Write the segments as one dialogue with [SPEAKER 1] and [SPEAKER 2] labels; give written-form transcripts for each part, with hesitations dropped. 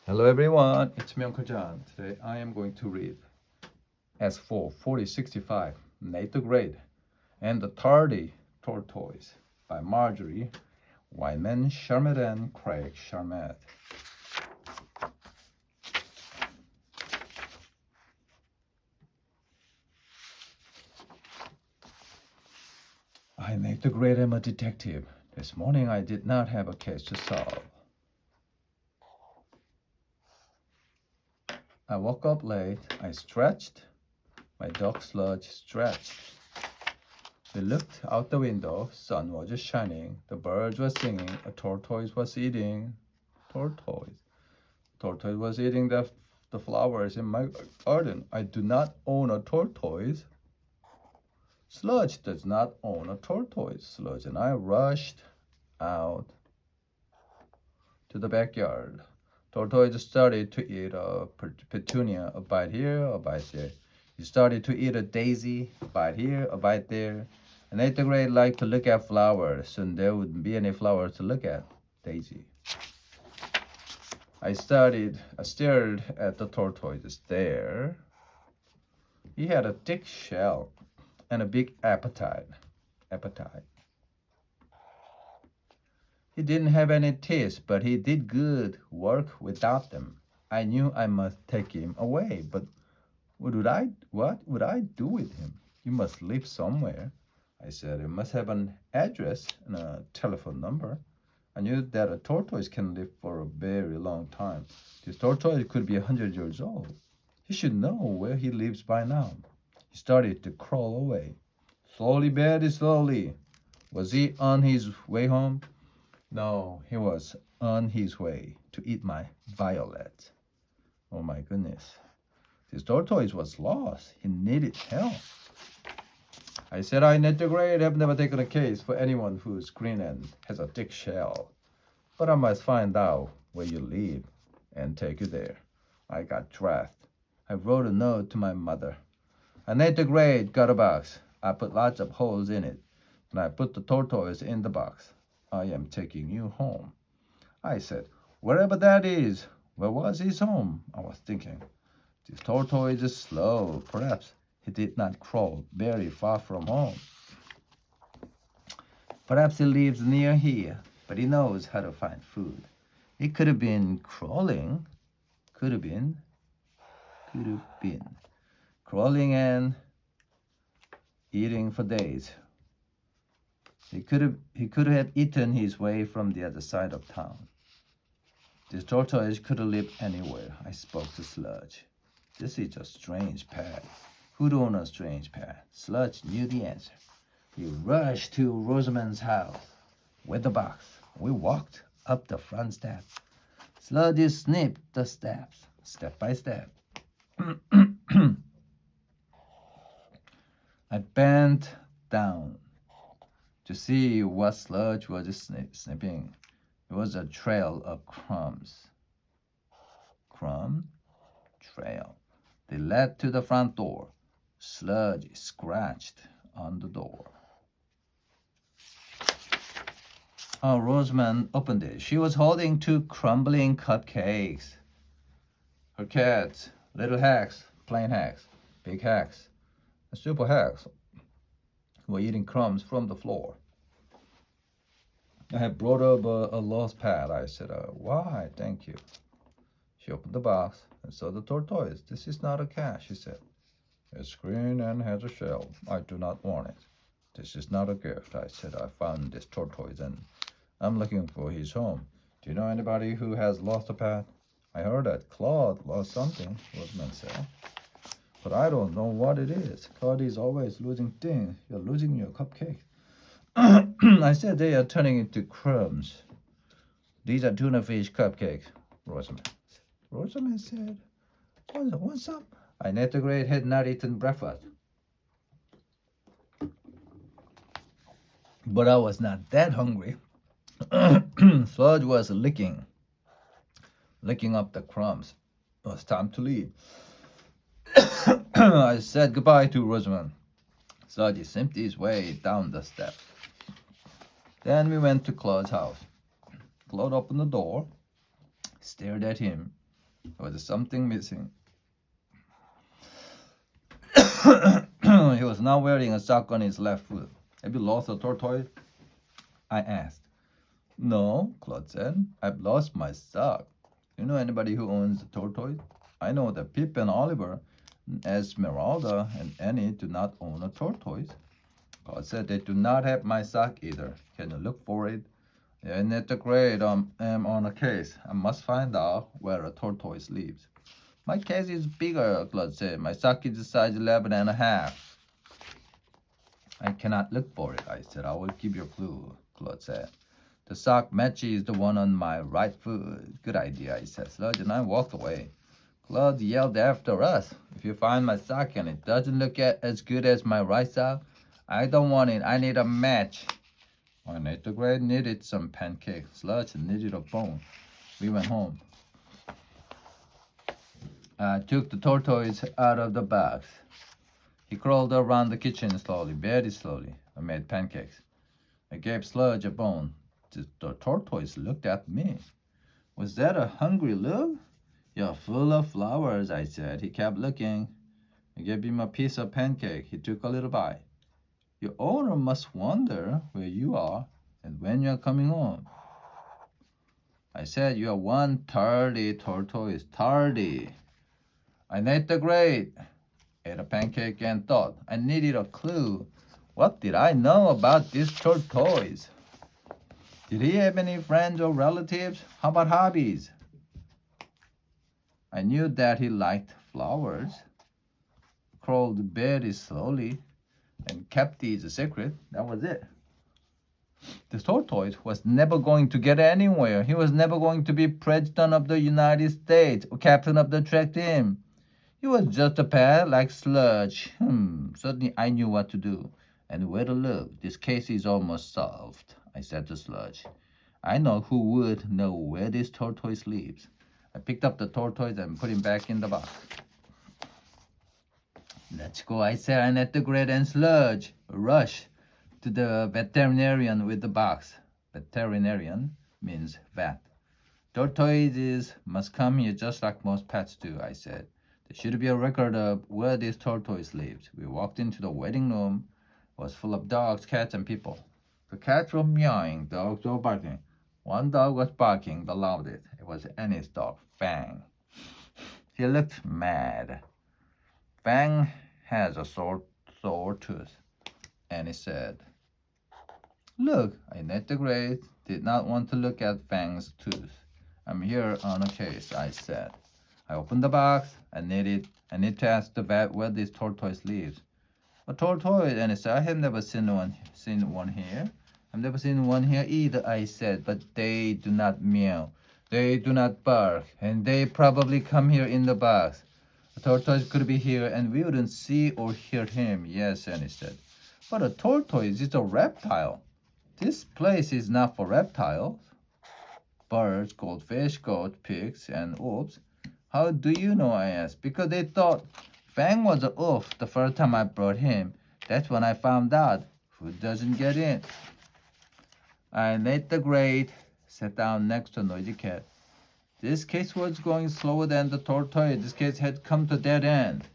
[SPEAKER 1] Hello everyone, it's me Uncle John. Today I am going to read S4 4065, Native Grade, and the Tardy Tortoise by Marjorie Wyman Sharmat and Craig Sharmat. I Native Grade am a detective. This morning I did not have a case to solve. I woke up late. I stretched. My dog Sludge stretched. We looked out the window. Sun was shining. The birds were singing. A tortoise was eating. Tortoise. Tortoise was eating the flowers in my garden. I do not own a tortoise. Sludge does not own a tortoise. Sludge and I rushed out to the backyard. Tortoise started to eat a petunia, a bite here, a bite there. He started to eat a daisy, a bite here, a bite there. And eighth grade liked to look at flowers. Soon there wouldn't be any flowers to look at. Daisy. I stared at the tortoise there. He had a thick shell and a big appetite. He didn't have any teeth, but he did good work without them. I knew I must take him away, but what would I do with him? He must live somewhere. I said he must have an address and a telephone number. I knew that a tortoise can live for a very long time. This tortoise could be 100 years old. He should know where he lives by now. He started to crawl away. Slowly, very slowly. Was he on his way home? No, he was on his way to eat my violets. Oh my goodness. This tortoise was lost. He needed help. I said I net the grade have never taken a case for anyone who's green and has a thick shell. But I must find out where you live and take you there. I got dressed. I wrote a note to my mother. I net the grade got a box. I put lots of holes in it. And I put the tortoise in the box. I am taking you home. I said, wherever that is. Where was his home? I was thinking. This tortoise is slow. Perhaps he did not crawl very far from home. Perhaps he lives near here, but he knows how to find food. It could have been crawling. Could have been. Crawling and eating for days. He could have eaten his way from the other side of town. This tortoise could have lived anywhere. I spoke to Sludge. This is a strange pet. Who'd own a strange pet? Sludge knew the answer. He rushed to Rosamond's house with the box. We walked up the front steps. Sludge snipped the steps, step by step. I bent down to see what Sludge was snipping. It was a trail of crumbs. Crumb? Trail. They led to the front door. Sludge scratched on the door. Oh, Rosamond opened it. She was holding 2 crumbling cupcakes. Her cats, little hacks, plain hacks, big hacks, and super hacks, were eating crumbs from the floor. I had brought up a lost pet. I said, why? Thank you. She opened the box and saw the tortoise. This is not a cat, she said. It's green and has a shell. I do not want it. This is not a gift. I said, I found this tortoise and I'm looking for his home. Do you know anybody who has lost a pet? I heard that Claude lost something, Rosamond said. But I don't know what it is. Claude is always losing things. You're losing your cupcake. I said they are turning into crumbs. These are tuna fish cupcakes, Rosamond. Rosamond said, want some? I Grade had not eaten breakfast. But I was not that hungry. Sludge was licking up the crumbs. It was time to leave. I said goodbye to Rosamond. Sludge simped his way down the steps. Then we went to Claude's house. Claude opened the door, stared at him. There was something missing. He was now wearing a sock on his left foot. Have you lost a tortoise? I asked. No, Claude said. I've lost my sock. You know anybody who owns a tortoise? I know that Pip and Oliver, Esmeralda, and Annie do not own a tortoise. Claude said they do not have my sock either. Can you look for it? Yeah, isn't it great? I'm on a case. I must find out where a tortoise lives. My case is bigger, Claude said. My sock is size 11 and a half. I cannot look for it, I said. I will give you a clue, Claude said. The sock matches the one on my right foot. Good idea, I said. Sludge and I walked away. Claude yelled after us. If you find my sock and it doesn't look as good as my right sock, I don't want it. I need a match. I need the grade needed some pancakes. Sludge needed a bone. We went home. I took the tortoise out of the box. He crawled around the kitchen slowly, very slowly. I made pancakes. I gave Sludge a bone. The tortoise looked at me. Was that a hungry look? You're full of flowers, I said. He kept looking. I gave him a piece of pancake. He took a little bite. Your owner must wonder where you are and when you are coming home. I said, you are one tardy tortoise. Tardy. I ate the great. Ate a pancake and thought. I needed a clue. What did I know about this tortoise? Did he have any friends or relatives? How about hobbies? I knew that he liked flowers, crawled very slowly, and kept his secret. That was it. The tortoise was never going to get anywhere. He was never going to be president of the United States or captain of the track team. He was just a pet like Sludge. Suddenly I knew what to do and where to look. This case is almost solved, I said to Sludge. I know who would know where this tortoise lives. I picked up the tortoise and put him back in the box. Let's go, I said, and at the grid and Sludge rush to the veterinarian with the box. Veterinarian means vet. Tortoises must come here just like most pets do, I said. There should be a record of where this tortoise lives. We walked into the waiting room. It was full of dogs, cats, and people. The cats were meowing, dogs were barking. One dog was barking the loudest. It was Annie's dog, Fang. He looked mad. Fang has a sore tooth. Annie said. Look, I net the grade. Did not want to look at Fang's tooth. I'm here on a case, I said. I opened the box. I need to ask the vet where this tortoise lives. A tortoise, Annie said. I have never seen one here. I've never seen one here either, I said, but they do not meow. They do not bark, and they probably come here in the box. A tortoise could be here, and we wouldn't see or hear him. Yes, Annie said. But a tortoise is a reptile. This place is not for reptiles. Birds, goldfish, goats, pigs, and wolves. How do you know? I asked. Because they thought Fang was a wolf the first time I brought him. That's when I found out. Who doesn't get in? I made the grade, sat down next to a noisy cat. This case was going slower than the tortoise. This case had come to a dead end.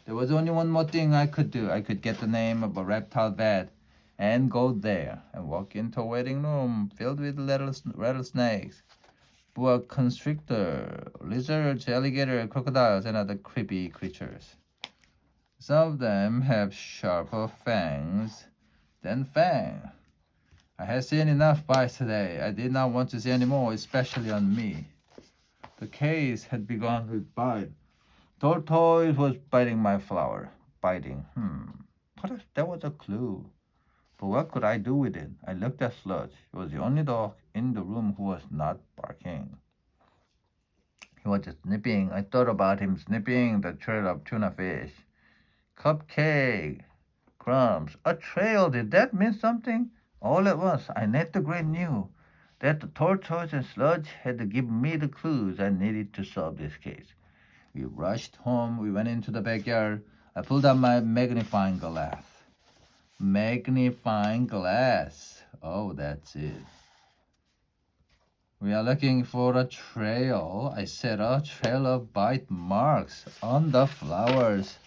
[SPEAKER 1] There was only one more thing I could do. I could get the name of a reptile vet and go there and walk into a waiting room filled with rattlesnakes, boa constrictor, lizards, alligator, crocodiles, and other creepy creatures. Some of them have sharper fangs than Fang. I had seen enough bites today. I did not want to see any more, especially on me. The case had begun with bite. Tortoise was biting my flower. Biting. What if that was a clue? But what could I do with it? I looked at Sludge. He was the only dog in the room who was not barking. He was just snipping. I thought about him snipping the trail of tuna fish. Cupcake. Crumbs. A trail. Did that mean something? All at once, I net the great knew that the tortoise and Sludge had given me the clues I needed to solve this case. We rushed home. We went into the backyard. I pulled out my magnifying glass. Magnifying glass. Oh, that's it. We are looking for a trail. I said a trail of bite marks on the flowers.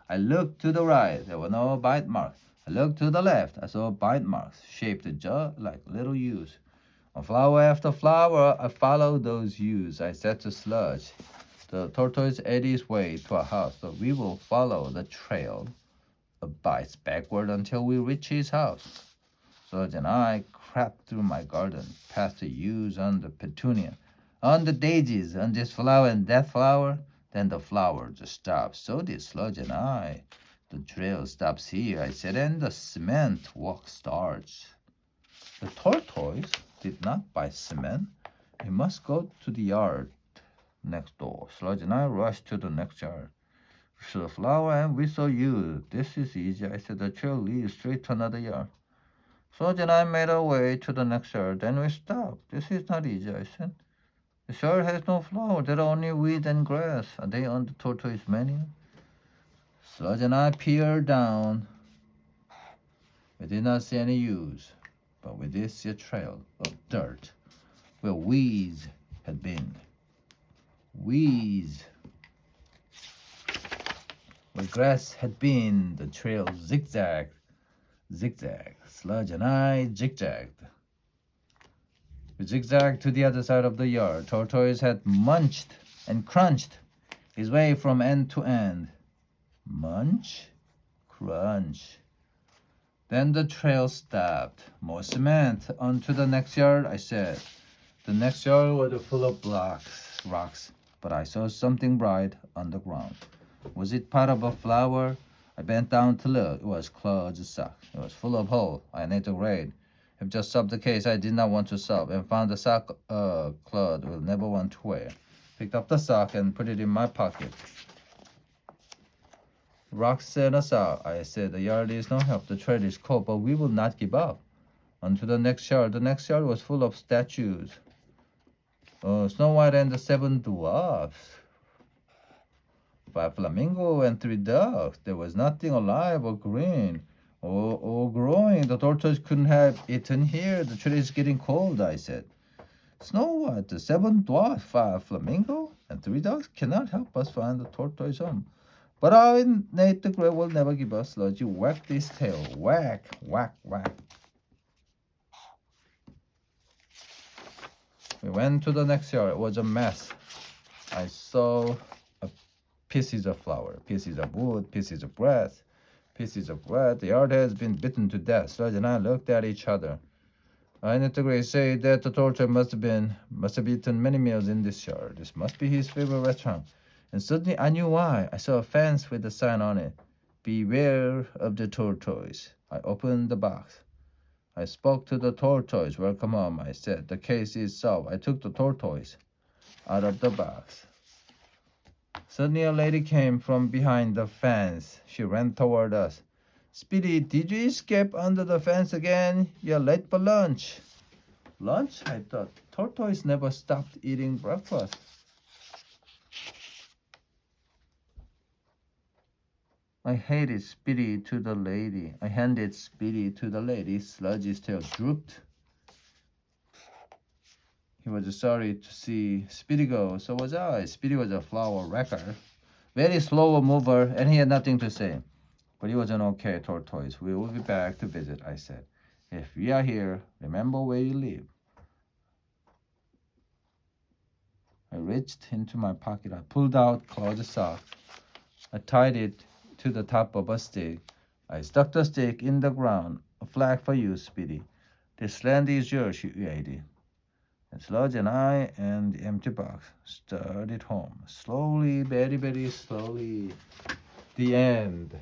[SPEAKER 1] I looked to the right. There were no bite marks. I looked to the left. I saw bite marks shaped just like little U's. On flower after flower, I followed those U's. I said to Sludge, the tortoise ate his way to our house, so we will follow the trail of bites backward until we reach his house. Sludge and I crept through my garden, past the yews on the petunia, on the daisies, on this flower and that flower. Then the flower just stopped. So did Sludge and I. The trail stops here, I said, and the cement walk starts. The tortoise did not buy cement. He must go to the yard next door. Sludge and I rushed to the next yard. We saw the flower and we saw you. This is easy, I said. The trail leads straight to another yard. Sludge and I made our way to the next yard. Then we stopped. This is not easy, I said. The yard has no flower. There are only weeds and grass. Are they on the tortoise menu? Sludge and I peered down. We did not see any yews, but we did see a trail of dirt where weeds had been. Weeds. Where grass had been, the trail zigzagged. Sludge and I zigzagged. We zigzagged to the other side of the yard. Tortoise had munched and crunched his way from end to end. Munch, crunch. Then the trail stopped. More cement. On to the next yard, I said. The next yard was full of rocks, but I saw something bright on the ground. Was it part of a flower? I bent down to look. It was Claude's sock. It was full of holes. I need to read. If just solved the case I did not want to solve, and found the sock Claude will never want to wear. Picked up the sock and put it in my pocket. Rocks set us out. I said, the yard is no help. The trail is cold, but we will not give up. On to the next yard. The next yard was full of statues. Snow White and the 7 dwarfs. 5 flamingos and 3 ducks. There was nothing alive or green or growing. The tortoise couldn't have eaten here. The tree is getting cold, I said. Snow White, the 7 dwarfs, 5 flamingos, and 3 ducks cannot help us find the tortoise home. But I, Nate the Grey, will never give us. Sludgy whacked his tail. Whack, whack, whack. We went to the next yard. It was a mess. I saw pieces of flower, pieces of wood, pieces of grass, pieces of grass. The yard has been bitten to death. Sludge and I looked at each other. I need to agree, say that the tortoise must have eaten many meals in this yard. This must be his favorite restaurant. And suddenly I knew why. I saw a fence with a sign on it. Beware of the tortoise. I opened the box. I spoke to the tortoise. Welcome home, I said. The case is solved. I took the tortoise out of the box. Suddenly a lady came from behind the fence. She ran toward us. Speedy, did you escape under the fence again? You're late for lunch. Lunch? I thought. Tortoise never stopped eating breakfast. I handed Speedy to the lady. Sludgy's tail drooped. He was sorry to see Speedy go. So was I. Speedy was a flower wrecker. Very slow mover, and he had nothing to say. But he was an okay tortoise. We will be back to visit, I said. If we are here, remember where you live. I reached into my pocket. I pulled out Claude's sock. I tied it to the top of a stick. I stuck the stick in the ground. A flag for you, Speedy. This land is yours, you lady. And Sludge and I and the empty box started home. Slowly, very, very slowly. The end.